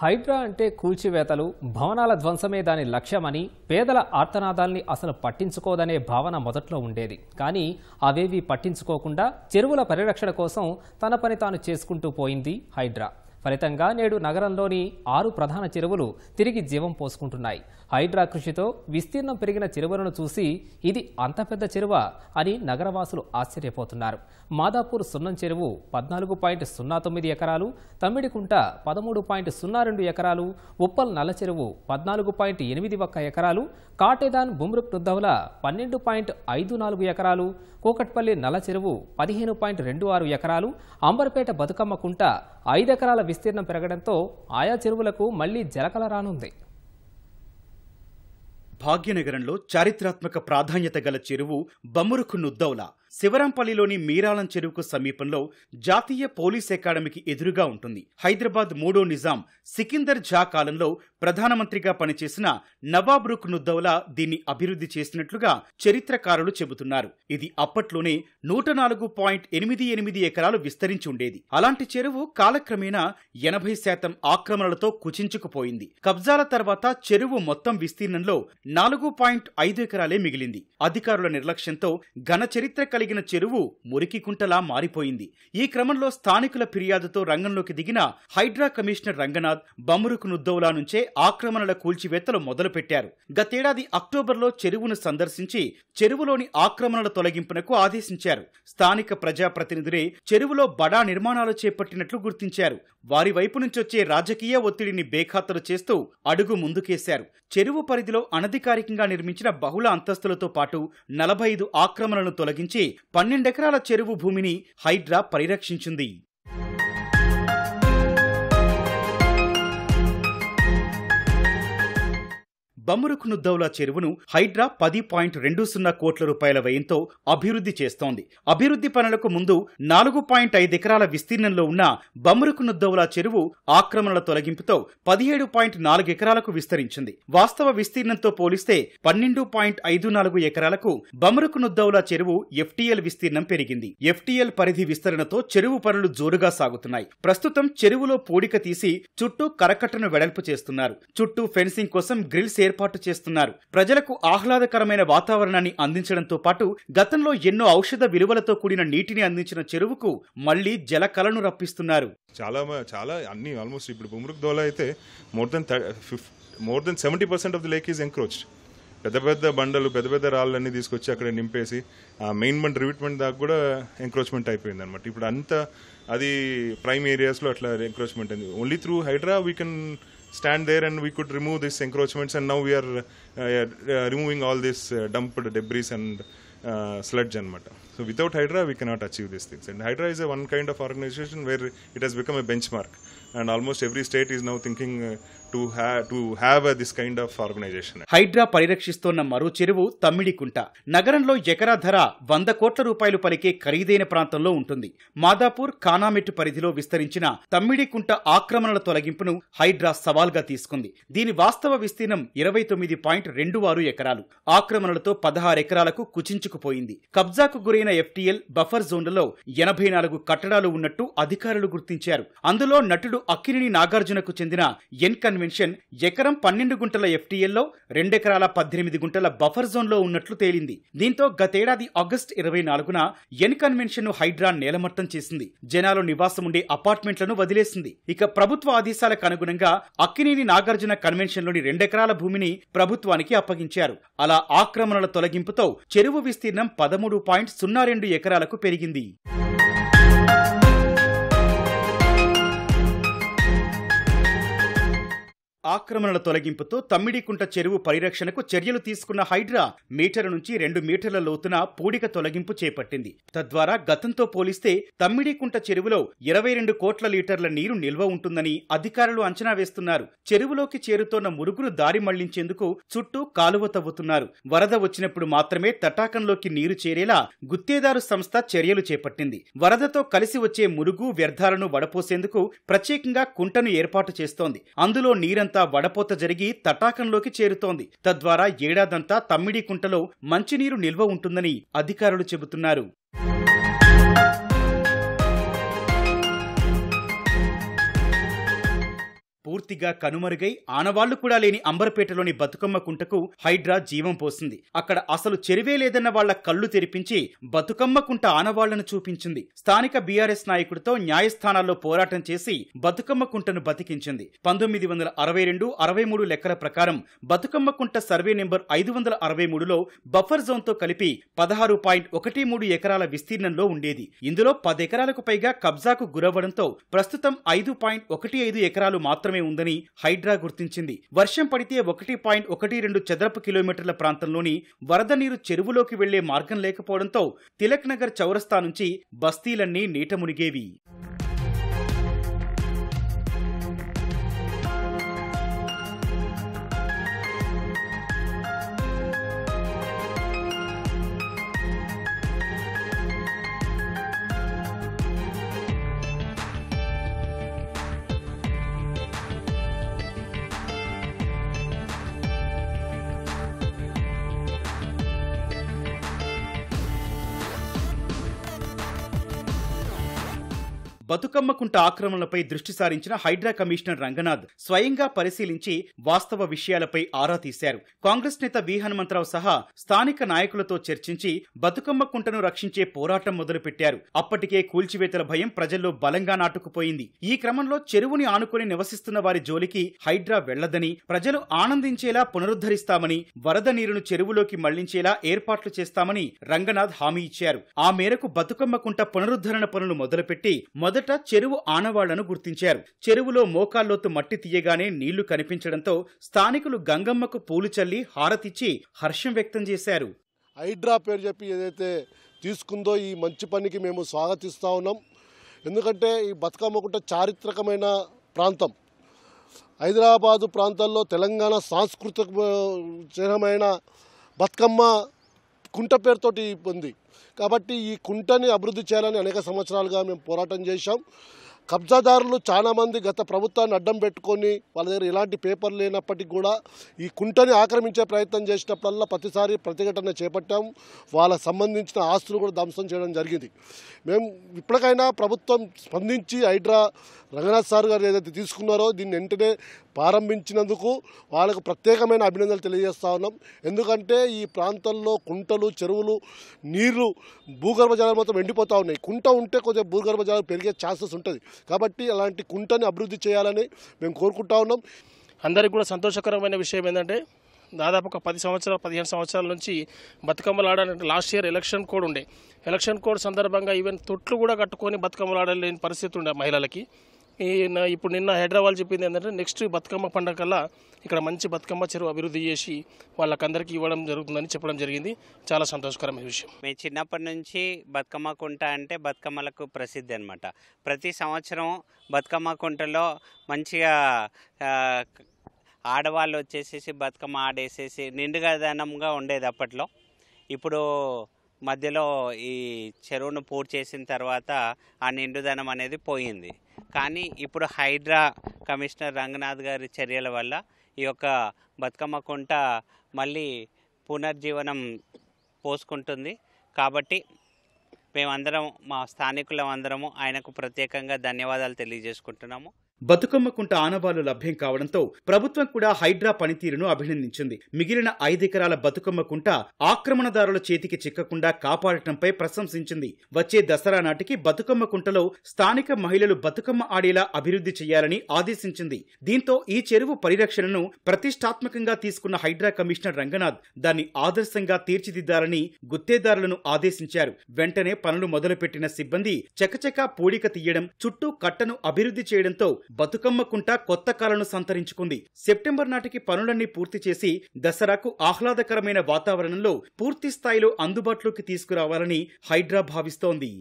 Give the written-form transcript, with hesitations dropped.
హైడ్రా అంటే కూల్చివేతలు, భవనాల ధ్వంసమే దాని లక్ష్యమని, పేదల ఆర్తనాదాల్ని అసలు పట్టించుకోదనే భావన మొదట్లో ఉండేది. కానీ అవేవి పట్టించుకోకుండా చెరువుల పరిరక్షణ కోసం తన పని తాను చేసుకుంటూ పోయింది హైడ్రా. ఫలితంగా నేడు నగరంలోని 6 ప్రధాన చెరువులు తిరిగి జీవం పోసుకుంటున్నాయి. హైడ్రా కృషితో విస్తీర్ణం పెరిగిన చెరువులను చూసి ఇది అంత పెద్ద చెరువా అని నగరవాసులు ఆశ్చర్యపోతున్నారు. మాదాపూర్ సున్నం చెరువు 14.09 ఎకరాలు, తమ్మిడికుంట 13.02 ఎకరాలు, ఉప్పల్ నల్ల చెరువు 14.81 ఎకరాలు, కాటేదాన్ బుమ్రుక్ నుద్దౌలా 12.54 ఎకరాలు, కూకట్పల్లి నల్ల చెరువు 15.26 ఎకరాలు, అంబర్పేట బతుకమ్మ కుంట 5 ఎకరాల విస్తీర్ణం పెరగడంతో ఆయా చెరువులకు మళ్లీ జలకళ రానుంది. భాగ్యనగరంలో చారిత్రాత్మక ప్రాధాన్యత గల చెరువు బమ్మురుకు నుద్దౌలా శివరాంపల్లిలోని మీరాలం చెరువుకు సమీపంలో జాతీయ పోలీస్ అకాడమీకి ఎదురుగా ఉంటుంది. హైదరాబాద్ 3వ నిజాం సికిందర్ జా కాలంలో ప్రధానమంత్రిగా పనిచేసిన నవాబ్ రుక్ నుద్దౌలా దీన్ని అభివృద్ధి చేసినట్లుగా చరిత్రకారులు చెబుతున్నారు. ఇది అప్పట్లోనే 104.88 ఎకరాలు విస్తరించి ఉండేది. అలాంటి చెరువు కాలక్రమేణా 80% ఆక్రమణలతో కుచించుకుపోయింది. కబ్జాల తర్వాత చెరువు మొత్తం విస్తీర్ణంలో 4.5 ఎకరాలే మిగిలింది. అధికారుల నిర్లక్ష్యంతో ఘన చరిత్ర కలిగిన చెరువు మురికికుంటలా మారిపోయింది. ఈ క్రమంలో స్థానికుల ఫిర్యాదుతో రంగంలోకి దిగిన హైడ్రా కమిషనర్ రంగనాథ్ బమ్మురుకు నుద్దౌలా నుంచే ఆక్రమణల కూల్చివేతలు మొదలుపెట్టారు. గతేడాది అక్టోబర్లో చెరువును సందర్శించి చెరువులోని ఆక్రమణల తొలగింపునకు ఆదేశించారు. స్థానిక ప్రజాప్రతినిధులే చెరువులో బడా నిర్మాణాలు చేపట్టినట్లు గుర్తించారు. వారి వైపు నుంచొచ్చే రాజకీయ ఒత్తిడిని బేఖాతరు చేస్తూ అడుగు ముందుకేశారు. చెరువు పరిధిలో అనధికారికంగా నిర్మించిన బహుళ అంతస్తులతో పాటు 45 ఆక్రమణలను తొలగించి 12 ఎకరాల చెరువు భూమిని హైడ్రా పరిరక్షించింది. బమ్మురుకు నుద్దౌలా చెరువును హైడ్రా 10.20 కోట్ల రూపాయల వ్యయంతో అభివృద్ధి చేస్తోంది. అభివృద్ధి పనులకు ముందు 4.5 ఎకరాల విస్తీర్ణంలో ఉన్న బమ్మురుకు నుద్దౌలా చెరువు ఆక్రమణల తొలగింపుతో 17.4 ఎకరాలకు విస్తరించింది. వాస్తవ విస్తీర్ణంతో పోలిస్తే 12.54 ఎకరాలకు బమ్మురుకు నుద్దౌలా చెరువు ఎఫ్టీఎల్ విస్తీర్ణం పెరిగింది. ఎఫ్టీఎల్ పరిధి విస్తరణతో చెరువు పనులు జోరుగా సాగుతున్నాయి. ప్రస్తుతం చెరువులో పూడిక తీసి చుట్టూ కరకట్టను వెడల్పు చేస్తున్నారు. చుట్టూ ఫెన్సింగ్ కోసం గ్రిల్స్ ఏర్పాటు చేస్తున్నారు. ప్రజలకు ఆహ్లాదకరమైన వాతావరణాన్ని అందించడంతో పాటు గతంలో ఎన్నో ఔషధ విలువలతో కూడిన నీటిని అందించిన చెరువుకు మళ్లీ జలకళను రప్పిస్తున్నారు. చాలా అన్ని ఆల్మోస్ట్ ఇప్పుడు బుమ్రుక్ దౌలా అయితే more than 70% of the lake is encroached. పెద్ద బండలు పెద్ద రాళ్ళన్నీ తీసుకొచ్చి అక్కడ నింపేసి ఆ మెయిన్ బండ్ రివిట్మెంట్ దాకా కూడా ఎంక్రోచ్మెంట్ అయిపోయింది అనమాట. ఇప్పుడు అంతా అది ప్రైమ్ ఏరియాస్లో అట్లా ఎంక్రోచ్మెంట్ అయింది. Only through HYDRAA we can stand there and we could remove these encroachments, and now we are removing all this dumped debris and sludge anamata. So without Hydra we cannot achieve these things, and Hydra is a one kind of organization where it has become a benchmark, and almost every state is now thinking to have this kind of organization. HYDRAA పరిరక్షిస్తోన్న మరో చెరువు తమ్మిడికుంట. నగరంలో ఎకరా ధర 100 కోట్ల రూపాయలు పలికే ఖరీదైన ప్రాంతంలో ఉంటుంది. మాదాపూర్ కానామెట్టు పరిధిలో విస్తరించిన తమ్మిడికుంట ఆక్రమణల తొలగింపును హైడ్రా సవాల్గా తీసుకుంది. దీని వాస్తవ విస్తీర్ణం 29.26 ఎకరాలు. ఆక్రమణలతో 16 ఎకరాలకు కుచించుకుపోయింది. కబ్జాకు గురైన ఎఫ్టీఎల్ బఫర్ జోన్లలో 84 కట్టడాలు ఉన్నట్టు అధికారులు గుర్తించారు. అందులో నటుడు అక్కినేని నాగార్జునకు చెందిన ఎన్ కన్వెన్షన్ ఎకరం 12 గుంటల ఎఫ్టీఎల్లో 2 ఎకరాల 18 గుంటల బఫర్ జోన్ లో ఉన్నట్లు తేలింది. దీంతో గతేడాది ఆగస్టు 24న ఎన్ కన్వెన్షన్ ను హైడ్రా నేలమట్టం చేసింది. జనాలు నివాసం ఉండే అపార్ట్మెంట్లను వదిలేసింది. ఇక ప్రభుత్వ ఆదేశాలకు అనుగుణంగా అక్కినేని నాగార్జున కన్వెన్షన్ లోని 2 ఎకరాల భూమిని ప్రభుత్వానికి అప్పగించారు. అలా ఆక్రమణల తొలగింపుతో చెరువు విస్తీర్ణం 13.02 ఎకరాలకు పెరిగింది. ఆక్రమణల తొలగింపుతో తమ్మిడికుంట చెరువు పరిరక్షణకు చర్యలు తీసుకున్న హైడ్రా మీటరు నుంచి 2 మీటర్ల లోతున పూడిక తొలగింపు చేపట్టింది. తద్వారా గతంతో పోలిస్తే తమ్మిడికుంట చెరువులో 22 కోట్ల లీటర్ల నీరు నిల్వ ఉంటుందని అధికారులు అంచనా వేస్తున్నారు. చెరువులోకి చేరుతోన్న మురుగును దారి మళ్లించేందుకు చుట్టూ కాలువ తవ్వుతున్నారు. వరద వచ్చినప్పుడు మాత్రమే తటాకంలోకి నీరు చేరేలా గుత్తేదారు సంస్థ చర్యలు చేపట్టింది. వరదతో కలిసి వచ్చే మురుగు వ్యర్థాలను వడపోసేందుకు ప్రత్యేకంగా కుంటను ఏర్పాటు చేస్తోంది. అందులో నీరంతా వడపోత జరిగి తటాకంలోకి చేరుతోంది. తద్వారా ఏడాదంతా తమ్మిడికుంటలో మంచినీరు నిల్వ ఉంటుందని అధికారులు చెబుతున్నారు. పూర్తిగా కనుమరుగై ఆనవాళ్లు కూడా లేని అంబర్పేటలోని బతుకమ్మ కుంటకు హైడ్రా జీవం పోసింది. అక్కడ అసలు చెరువే లేదన్న వాళ్ల కళ్లు తెరిపించి బతుకమ్మ కుంట ఆనవాళ్లను చూపించింది. స్థానిక బీఆర్ఎస్ నాయకుడితో న్యాయస్థానాల్లో పోరాటం చేసి బతుకమ్మ కుంటను బతికించింది. 1962-63 లెక్కల ప్రకారం బతుకమ్మ కుంట సర్వే నెంబర్ 563లో బఫర్ జోన్ తో కలిపి 16.13 ఎకరాల విస్తీర్ణంలో ఉండేది. ఇందులో 10 ఎకరాలకు పైగా కబ్జాకు గురవ్వడంతో ప్రస్తుతం 5.15 ఎకరాలు మాత్రమే ఉందని హైడ్రా గుర్తించింది. వర్షం పడితే 1.12 చదరపు కిలోమీటర్ల ప్రాంతంలోని వరద నీరు చెరువులోకి వెళ్లే మార్గం లేకపోవడంతో తిలక్ నగర్ చౌరస్తా నుంచి బస్తీలన్నీ నీట మునిగేవి. బతుకమ్మ కుంట ఆక్రమణలపై దృష్టి సారించిన హైడ్రా కమిషనర్ రంగనాథ్ స్వయంగా పరిశీలించి వాస్తవ విషయాలపై ఆరా తీశారు. కాంగ్రెస్ నేత వి హనుమంతరావు సహా స్థానిక నాయకులతో చర్చించి బతుకమ్మ కుంటను రక్షించే పోరాటం మొదలుపెట్టారు. అప్పటికే కూల్చివేతల భయం ప్రజల్లో బలంగా నాటుకుపోయింది. ఈ క్రమంలో చెరువుని ఆనుకుని నివసిస్తున్న వారి జోలికి హైడ్రా వెళ్లదని, ప్రజలు ఆనందించేలా పునరుద్ధరిస్తామని, వరద నీరును చెరువులోకి మళ్లించేలా ఏర్పాట్లు చేస్తామని రంగనాథ్ హామీ ఇచ్చారు. ఆ మేరకు బతుకమ్మ కుంట పునరుద్ధరణ పనులు మొదలుపెట్టి మొదట చెరువు ఆనవాళ్లను గుర్తించారు. చెరువులో మోకాల్లోతు మట్టి తీయగానే నీళ్లు కనిపించడంతో స్థానికులు గంగమ్మకు పూలు చల్లి హారతిచ్చి హర్షం వ్యక్తం చేశారు. హైడ్రా పేరు చెప్పి ఏదైతే తీసుకుందో ఈ మంచి పనికి మేము స్వాగతిస్తా ఉన్నాం. ఎందుకంటే ఈ బతుకమ్మ కుంట చారిత్రకమైన ప్రాంతం. హైదరాబాదు ప్రాంతాల్లో తెలంగాణ సాంస్కృతిక చిహ్నమైన బతుకమ్మ కుంట పేరుతోటి ఉంది. కాబట్టి ఈ కుంటని అభివృద్ధి చేయాలని అనేక సంవత్సరాలుగా మేము పోరాటం చేశాం. కబ్జాదారులు చాలామంది గత ప్రభుత్వాన్ని అడ్డం పెట్టుకొని వాళ్ళ దగ్గర ఎలాంటి పేపర్ లేనప్పటికీ కూడా ఈ కుంటని ఆక్రమించే ప్రయత్నం చేసినప్పుడల్లా ప్రతిసారి ప్రతిఘటన చేపట్టాం. వాళ్ళకు సంబంధించిన ఆస్తులు కూడా ధ్వంసం చేయడం జరిగింది. మేము ఇప్పటికైనా ప్రభుత్వం స్పందించి హైడ్రా రంగనాథ్ సార్ గారు ఏదైతే తీసుకున్నారో దీన్ని వెంటనే ప్రారంభించినందుకు వాళ్ళకు ప్రత్యేకమైన అభినందనలు తెలియజేస్తా ఉన్నాం. ఎందుకంటే ఈ ప్రాంతంలో కుంటలు, చెరువులు, నీళ్లు, భూగర్భ జలాలు మొత్తం ఎండిపోతూ ఉన్నాయి. కుంట ఉంటే కొంచెం భూగర్భ జలాలు పెరిగే ఛాన్సెస్ ఉంటుంది. కాబట్టి అలాంటి కుంటని అభివృద్ధి చేయాలని మేము కోరుకుంటా ఉన్నాం. అందరికీ కూడా సంతోషకరమైన విషయం ఏంటంటే దాదాపు ఒక 15 సంవత్సరాల నుంచి బతుకమ్మలు ఆడాలంటే లాస్ట్ ఇయర్ ఎలక్షన్ కోడ్ ఉండే. ఎలక్షన్ కోడ్ సందర్భంగా ఈవెన్ తొట్లు కూడా కట్టుకొని బతుకమ్మలు ఆడలేని పరిస్థితి ఉండే మహిళలకి. ఇప్పుడు నిన్న హైదరాబాద్ చెప్పింది ఏంటంటే నెక్స్ట్ బతుకమ్మ పండుగ కల్లా ఇక్కడ మంచి బతుకమ్మ చెరువు అభివృద్ధి చేసి వాళ్ళకందరికీ ఇవ్వడం జరుగుతుందని చెప్పడం జరిగింది. చాలా సంతోషకరమైన విషయం. మేము చిన్నప్పటి నుంచి బతుకమ్మ కుంట అంటే బతుకమ్మలకు ప్రసిద్ధి అనమాట. ప్రతి సంవత్సరం బతుకమ్మ కుంటలో మంచిగా ఆడవాళ్ళు వచ్చేసేసి బతుకమ్మ ఆడేసేసి నిండుగాదనంగా ఉండేది అప్పట్లో. ఇప్పుడు మధ్యలో ఈ చెరువును పూర్తి చేసిన తర్వాత ఆ నిండుదనం అనేది పోయింది. కానీ ఇప్పుడు హైడ్రా కమిషనర్ రంగనాథ్ గారి చర్యల వల్ల ఈ యొక్క బతుకమ్మ కుంట మళ్ళీ పునర్జీవనం పోసుకుంటుంది. కాబట్టి మేమందరం, మా స్థానికులందరము ఆయనకు ప్రత్యేకంగా ధన్యవాదాలు తెలియజేసుకుంటున్నాము. బతుకమ్మ కుంట ఆనవాళ్లు లభ్యం కావడంతో ప్రభుత్వం కూడా హైడ్రా పనితీరును అభినందించింది. మిగిలిన 5 ఎకరాల బతుకమ్మ కుంట ఆక్రమణదారుల చేతికి చిక్కకుండా కాపాడటంపై ప్రశంసించింది. వచ్చే దసరా నాటికి బతుకమ్మ కుంటలో స్థానిక మహిళలు బతుకమ్మ ఆడేలా అభివృద్ధి చేయాలని ఆదేశించింది. దీంతో ఈ చెరువు పరిరక్షణను ప్రతిష్టాత్మకంగా తీసుకున్న హైడ్రా కమిషనర్ రంగనాథ్ దాన్ని ఆదర్శంగా తీర్చిదిద్దాలని గుత్తేదారులను ఆదేశించారు. వెంటనే పనులు మొదలుపెట్టిన సిబ్బంది చకచకా పూడిక తీయడం, చుట్టూ కట్టను అభివృద్ధి చేయడంతో బతుకమ్మ కుంట కొత్త కాలను సంతరించుకుంది. సెప్టెంబర్ నాటికి పనులన్నీ పూర్తి చేసి దసరాకు ఆహ్లాదకరమైన వాతావరణంలో పూర్తి స్థాయిలో అందుబాటులోకి తీసుకురావాలని హైడ్రా భావిస్తోంది.